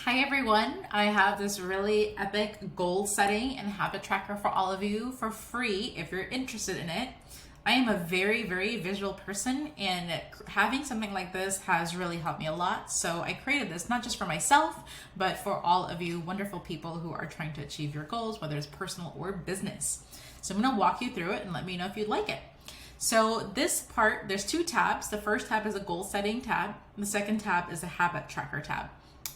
Hi everyone, I have this really epic goal setting and habit tracker for all of you for free if you're interested in it. I am a very visual person, and having something like this has really helped me a lot. So I created this not just for myself, but for all of you wonderful people who are trying to achieve your goals, whether it's personal or business. So I'm gonna walk you through it and let me know if you'd like it. So this part, there's two tabs. The first tab is a goal setting tab. The second tab is a habit tracker tab.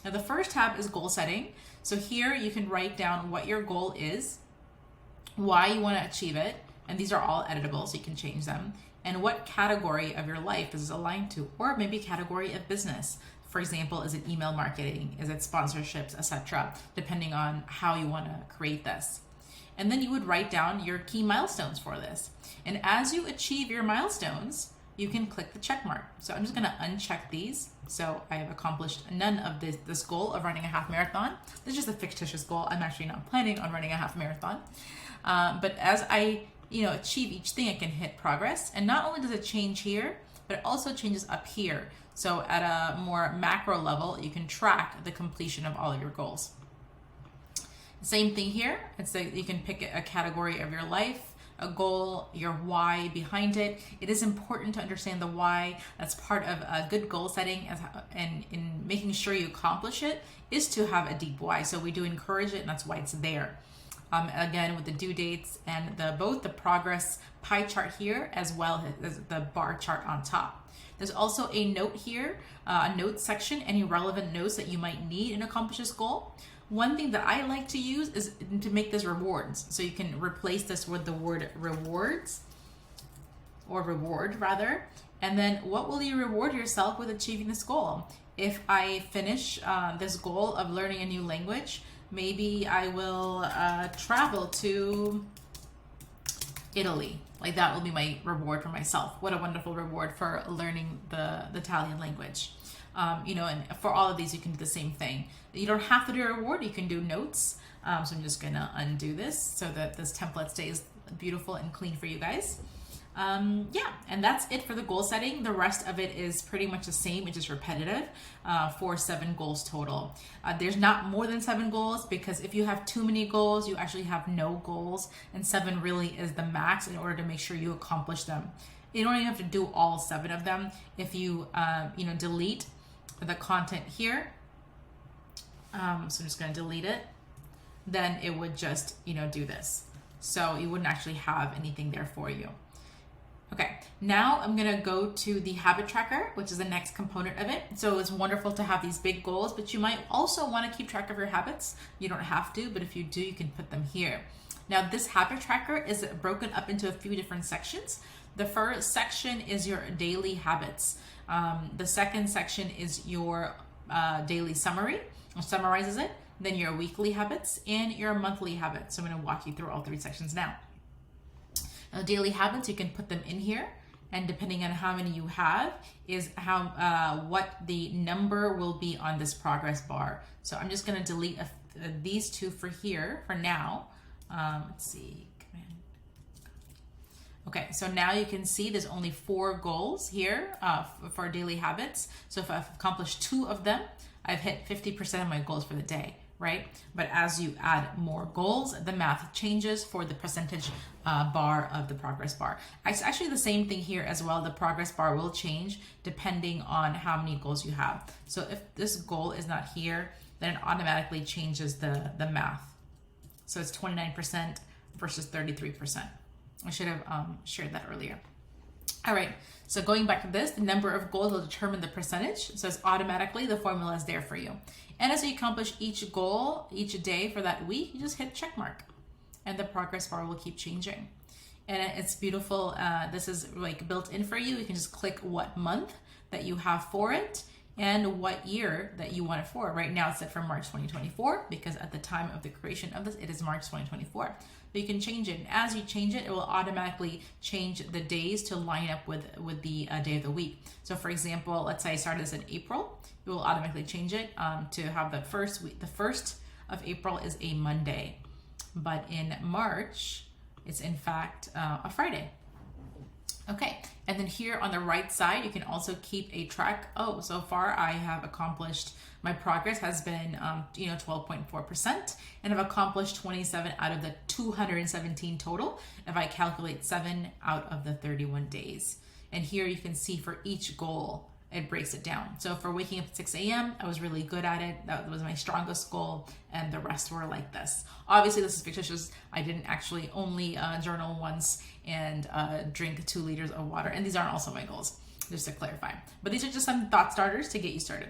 Now the first tab is goal setting. So here you can write down what your goal is, why you want to achieve it, and these are all editable so you can change them, and what category of your life is aligned to, or maybe category of business. For example, is it email marketing, is it sponsorships, etc., depending on how you want to create this. And then you would write down your key milestones for this. And as you achieve your milestones, you can click the check mark. So I'm just gonna uncheck these. So I have accomplished none of this goal of running a half marathon. This is just a fictitious goal. I'm actually not planning on running a half marathon. But as I achieve each thing, I can hit progress. And not only does it change here, but it also changes up here. So at a more macro level, you can track the completion of all of your goals. Same thing here. It's like you can pick a category of your life, a goal, your why behind it. It is important to understand the why. That's part of a good goal setting, and in making sure you accomplish it is to have a deep why. So we do encourage it, and that's why it's there. Again, with the due dates and both the progress pie chart here as well as the bar chart on top. There's also a note here, a notes section, any relevant notes that you might need in accomplish this goal. One thing that I like to use is to make this rewards. So you can replace this with the word rewards, or reward rather. And then what will you reward yourself with achieving this goal? If I finish this goal of learning a new language, maybe I will travel to Italy. Like that will be my reward for myself. What a wonderful reward for learning the Italian language. And for all of these, you can do the same thing. You don't have to do a reward, you can do notes. So I'm just gonna undo this so that this template stays beautiful and clean for you guys. And that's it for the goal setting. The rest of it is pretty much the same, it's just repetitive for 7 goals total. There's not more than 7 goals, because if you have too many goals, you actually have no goals, and 7 really is the max in order to make sure you accomplish them. You don't even have to do all 7 of them. If you, delete the content here, so I'm just going to delete it, then it would just do this, so you wouldn't actually have anything there for you. Okay, now I'm going to go to the habit tracker, which is the next component of it. So it's wonderful to have these big goals, but you might also want to keep track of your habits. You don't have to, but if you do, you can put them here. Now this habit tracker is broken up into a few different sections. The first section is your daily habits. The second section is your daily summary, or summarizes it. Then your weekly habits and your monthly habits. So I'm going to walk you through all 3 sections now. Now, daily habits, you can put them in here, and depending on how many you have is what the number will be on this progress bar. So I'm just going to delete these 2 for here for now. Let's see. Okay, so now you can see there's only 4 goals here for daily habits. So if I've accomplished 2 of them, I've hit 50% of my goals for the day, right? But as you add more goals, the math changes for the percentage bar of the progress bar. It's actually the same thing here as well. The progress bar will change depending on how many goals you have. So if this goal is not here, then it automatically changes the math. So it's 29% versus 33%. I should have shared that earlier. All right, so going back to this, the number of goals will determine the percentage. So it's automatically, the formula is there for you. And as you accomplish each goal, each day for that week, you just hit check mark, and the progress bar will keep changing. And it's beautiful. This is like built in for you. You can just click what month that you have for it and what year that you want it for. Right now it's set for March 2024, because at the time of the creation of this, it is March 2024. But you can change it, and as you change it, it will automatically change the days to line up with the day of the week. So for example, let's say I started this in April, it will automatically change it to have the first week. The 1st of April is a Monday, but in March, it's in fact a Friday. Okay, and then here on the right side, you can also keep a track. Oh, so far I have accomplished, my progress has been, 12.4%, and I've accomplished 27 out of the 217 total if I calculate 7 out of the 31 days. And here you can see for each goal, it breaks it down. So for waking up at 6 a.m., I was really good at it. That was my strongest goal, and the rest were like this. Obviously, this is fictitious. I didn't actually only journal once and drink 2 liters of water. And these aren't also my goals, just to clarify. But these are just some thought starters to get you started.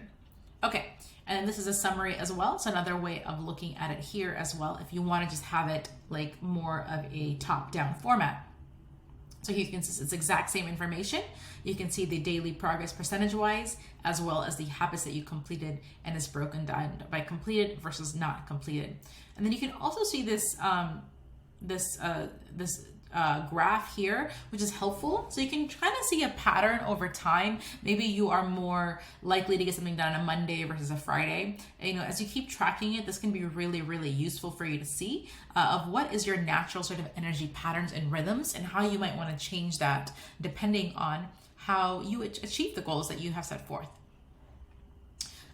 Okay, and this is a summary as well. It's another way of looking at it here as well, if you want to just have it like more of a top-down format. So here you can see it's exact same information. You can see the daily progress percentage-wise, as well as the habits that you completed, and it's broken down by completed versus not completed. And then you can also see this graph here, which is helpful. So you can kind of see a pattern over time. Maybe you are more likely to get something done on a Monday versus a Friday. And, as you keep tracking it, this can be really, really useful for you to see of what is your natural sort of energy patterns and rhythms, and how you might want to change that depending on how you achieve the goals that you have set forth.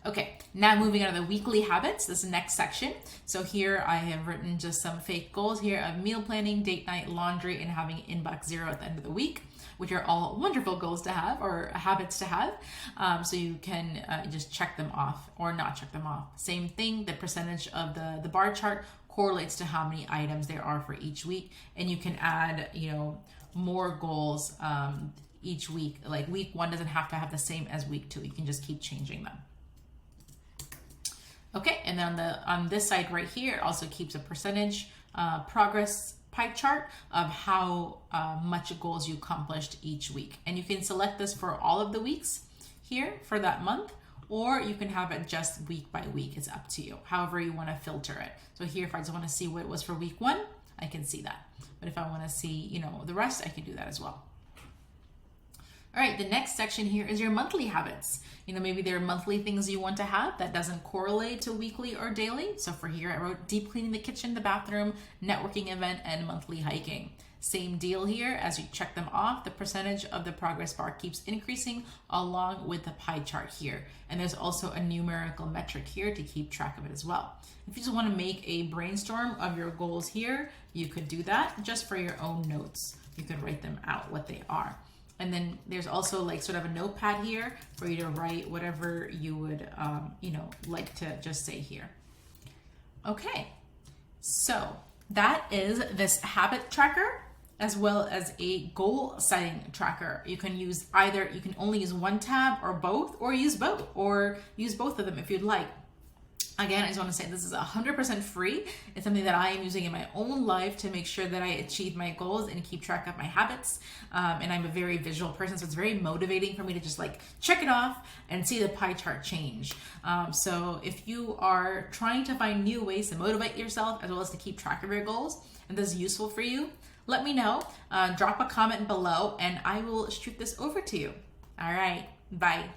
Okay, now moving on to the weekly habits, this next section. So here I have written just some fake goals here of meal planning, date night, laundry, and having inbox 0 at the end of the week, which are all wonderful goals to have, or habits to have. So you can just check them off or not check them off. Same thing, the percentage of the bar chart correlates to how many items there are for each week. And you can add, more goals each week. Like week 1 doesn't have to have the same as week 2. You can just keep changing them. Okay, and then on this side right here, it also keeps a percentage progress pie chart of how much goals you accomplished each week. And you can select this for all of the weeks here for that month, or you can have it just week by week. It's up to you, however you want to filter it. So here, if I just want to see what it was for week 1, I can see that. But if I want to see, the rest, I can do that as well. All right, the next section here is your monthly habits. Maybe there are monthly things you want to have that doesn't correlate to weekly or daily. So for here, I wrote deep cleaning the kitchen, the bathroom, networking event, and monthly hiking. Same deal here. As you check them off, the percentage of the progress bar keeps increasing along with the pie chart here. And there's also a numerical metric here to keep track of it as well. If you just want to make a brainstorm of your goals here, you could do that just for your own notes. You could write them out what they are. And then there's also like sort of a notepad here for you to write whatever you would, like to just say here. Okay, so that is this habit tracker as well as a goal setting tracker. You can use either, you can only use one tab or both, or use both of them if you'd like. Again, I just want to say this is 100% free. It's something that I am using in my own life to make sure that I achieve my goals and keep track of my habits. And I'm a very visual person, so it's very motivating for me to just like check it off and see the pie chart change. So if you are trying to find new ways to motivate yourself as well as to keep track of your goals, and this is useful for you, let me know. Drop a comment below and I will shoot this over to you. All right, bye.